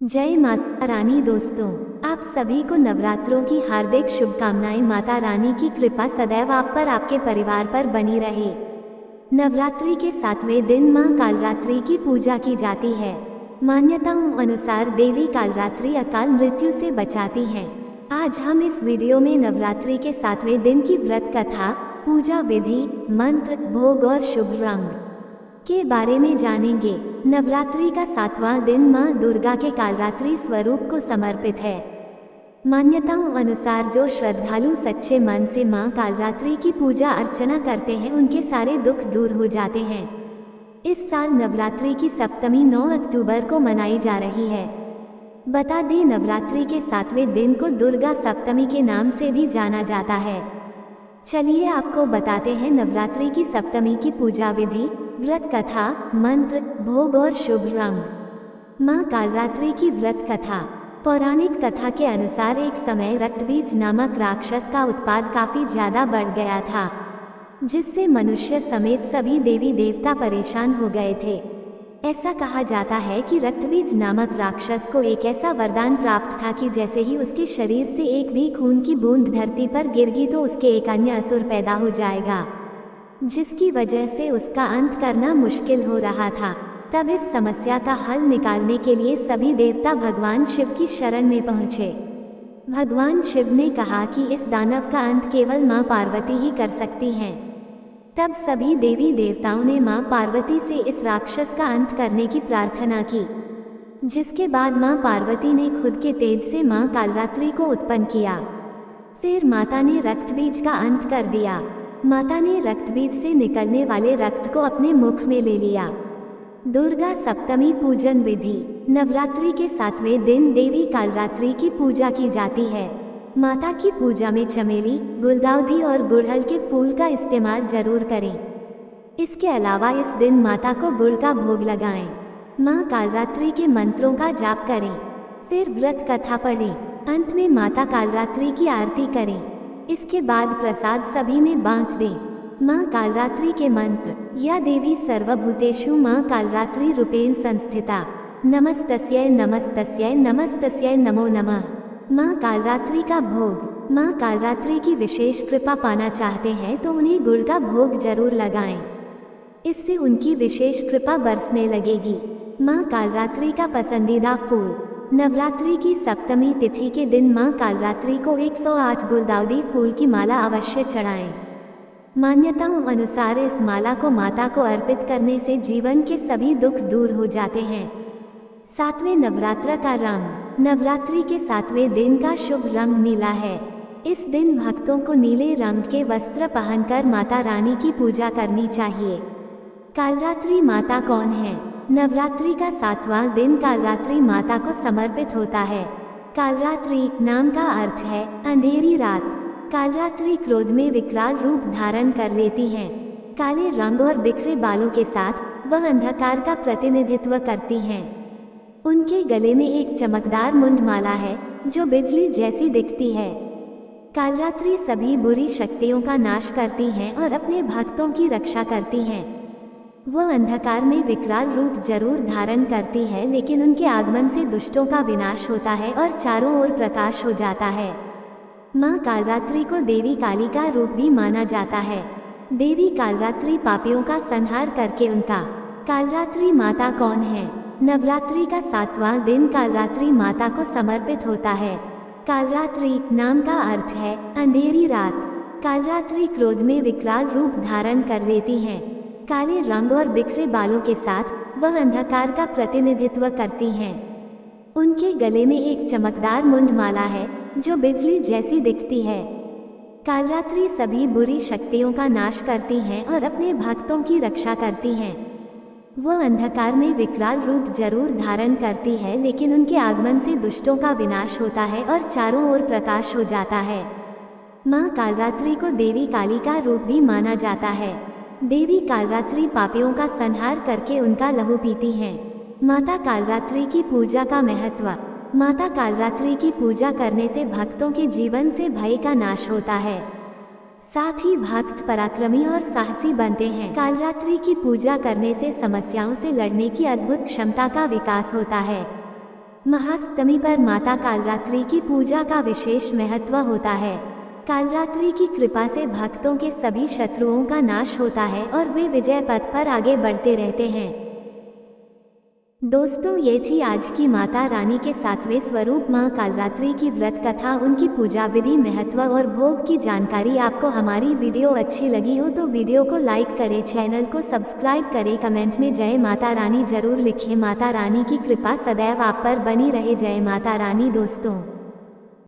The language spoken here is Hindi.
जय माता रानी। दोस्तों, आप सभी को नवरात्रों की हार्दिक शुभकामनाएं। माता रानी की कृपा सदैव आप पर, आपके परिवार पर बनी रहे। नवरात्रि के 7वें दिन मां कालरात्रि की पूजा की जाती है। मान्यताओं अनुसार देवी कालरात्रि अकाल मृत्यु से बचाती हैं। आज हम इस वीडियो में नवरात्रि के 7वें दिन की व्रत कथा, पूजा विधि, मंत्र, भोग और शुभ रंग के बारे में जानेंगे। नवरात्रि का 7वां दिन मां दुर्गा के कालरात्रि स्वरूप को समर्पित है। मान्यताओं अनुसार जो श्रद्धालु सच्चे मन से मां कालरात्रि की पूजा अर्चना करते हैं, उनके सारे दुख दूर हो जाते हैं। इस साल नवरात्रि की सप्तमी 9 अक्टूबर को मनाई जा रही है। बता दें, नवरात्रि के 7वें दिन को दुर्गा सप्तमी के नाम से भी जाना जाता है। चलिए आपको बताते हैं नवरात्रि की सप्तमी की पूजा विधि, व्रत कथा, मंत्र, भोग और शुभ रंग। मां कालरात्रि की व्रत कथा। पौराणिक कथा के अनुसार एक समय रक्तबीज नामक राक्षस का उत्पाद काफी ज्यादा बढ़ गया था, जिससे मनुष्य समेत सभी देवी देवता परेशान हो गए थे। ऐसा कहा जाता है कि रक्तबीज नामक राक्षस को एक ऐसा वरदान प्राप्त था कि जैसे ही उसके शरीर से एक भी खून की बूंद धरती पर गिरगी तो उसके एक अन्य असुर पैदा हो जाएगा, जिसकी वजह से उसका अंत करना मुश्किल हो रहा था। तब इस समस्या का हल निकालने के लिए सभी देवता भगवान शिव की शरण में पहुँचे। भगवान शिव ने कहा कि इस दानव का अंत केवल मां पार्वती ही कर सकती हैं। तब सभी देवी देवताओं ने मां पार्वती से इस राक्षस का अंत करने की प्रार्थना की, जिसके बाद मां पार्वती ने खुद के तेज से मां कालरात्रि को उत्पन्न किया। फिर माता ने रक्तबीज का अंत कर दिया। माता ने रक्तबीज से निकलने वाले रक्त को अपने मुख में ले लिया। दुर्गा सप्तमी पूजन विधि। नवरात्रि के 7वें दिन देवी कालरात्रि की पूजा की जाती है। माता की पूजा में चमेली, गुलदाउदी और गुड़हल के फूल का इस्तेमाल जरूर करें। इसके अलावा इस दिन माता को गुड़ का भोग लगाएं। मां कालरात्रि के मंत्रों का जाप करें। फिर व्रत कथा पढ़ें। अंत में माता कालरात्रि की आरती करें। इसके बाद प्रसाद सभी में बांट दें। मां कालरात्रि के मंत्र। या देवी सर्वभूतेषु मां कालरात्रि रूपेण संस्थिता, नमस्तस्यै नमस्तस्यै नमस्तस्यै नमो नमः। मां कालरात्रि का भोग। मां कालरात्रि की विशेष कृपा पाना चाहते हैं तो उन्हें गुड़ का भोग जरूर लगाएं। इससे उनकी विशेष कृपा बरसने लगेगी। मां कालरात्रि का पसंदीदा फूल। नवरात्रि की सप्तमी तिथि के दिन मां कालरात्रि को 108 गुलदाउदी फूल की माला अवश्य चढ़ाएं। मान्यताओं अनुसार इस माला को माता को अर्पित करने से जीवन के सभी दुख दूर हो जाते हैं। 7वें नवरात्र का रंग। नवरात्रि के 7वें दिन का शुभ रंग नीला है। इस दिन भक्तों को नीले रंग के वस्त्र पहनकर माता रानी की पूजा करनी चाहिए। कालरात्रि माता कौन है? नवरात्रि का 7वां दिन कालरात्रि माता को समर्पित होता है। कालरात्रि नाम का अर्थ है अंधेरी रात। कालरात्रि क्रोध में विकराल रूप धारण कर लेती हैं। काले रंग और बिखरे बालों के साथ वह अंधकार का प्रतिनिधित्व करती हैं। उनके गले में एक चमकदार मुंडमाला है जो बिजली जैसी दिखती है। कालरात्रि सभी बुरी शक्तियों का नाश करती हैं और अपने भक्तों की रक्षा करती हैं। वह अंधकार में विकराल रूप जरूर धारण करती है, लेकिन उनके आगमन से दुष्टों का विनाश होता है और चारों ओर प्रकाश हो जाता है। मां कालरात्रि को देवी काली का रूप भी माना जाता है। देवी कालरात्रि पापियों का संहार करके उनका। कालरात्रि माता कौन है? नवरात्रि का 7वां दिन कालरात्रि माता को समर्पित होता है। कालरात्रि नाम का अर्थ है अंधेरी रात। कालरात्रि क्रोध में विकराल रूप धारण कर लेती हैं। काले रंग और बिखरे बालों के साथ वह अंधकार का प्रतिनिधित्व करती हैं। उनके गले में एक चमकदार मुंडमाला है जो बिजली जैसी दिखती है। कालरात्रि सभी बुरी शक्तियों का नाश करती हैं और अपने भक्तों की रक्षा करती हैं। वह अंधकार में विकराल रूप जरूर धारण करती है, लेकिन उनके आगमन से दुष्टों का विनाश होता है और चारों ओर प्रकाश हो जाता है। मां कालरात्रि को देवी काली का रूप भी माना जाता है। देवी कालरात्रि पापियों का संहार करके उनका लहू पीती हैं। माता कालरात्रि की पूजा का महत्व। माता कालरात्रि की पूजा करने से भक्तों के जीवन से भय का नाश होता है। साथ ही भक्त पराक्रमी और साहसी बनते हैं। कालरात्रि की पूजा करने से समस्याओं से लड़ने की अद्भुत क्षमता का विकास होता है। महाअष्टमी पर माता कालरात्रि की पूजा का विशेष महत्व होता है। कालरात्रि की कृपा से भक्तों के सभी शत्रुओं का नाश होता है और वे विजय पथ पर आगे बढ़ते रहते हैं। दोस्तों, ये थी आज की माता रानी के 7वें स्वरूप मां कालरात्रि की व्रत कथा, उनकी पूजा विधि, महत्व और भोग की जानकारी। आपको हमारी वीडियो अच्छी लगी हो तो वीडियो को लाइक करें, चैनल को सब्सक्राइब करें, कमेंट में जय माता रानी जरूर लिखें। माता रानी की कृपा सदैव आप पर बनी रहे। जय माता रानी। दोस्तों।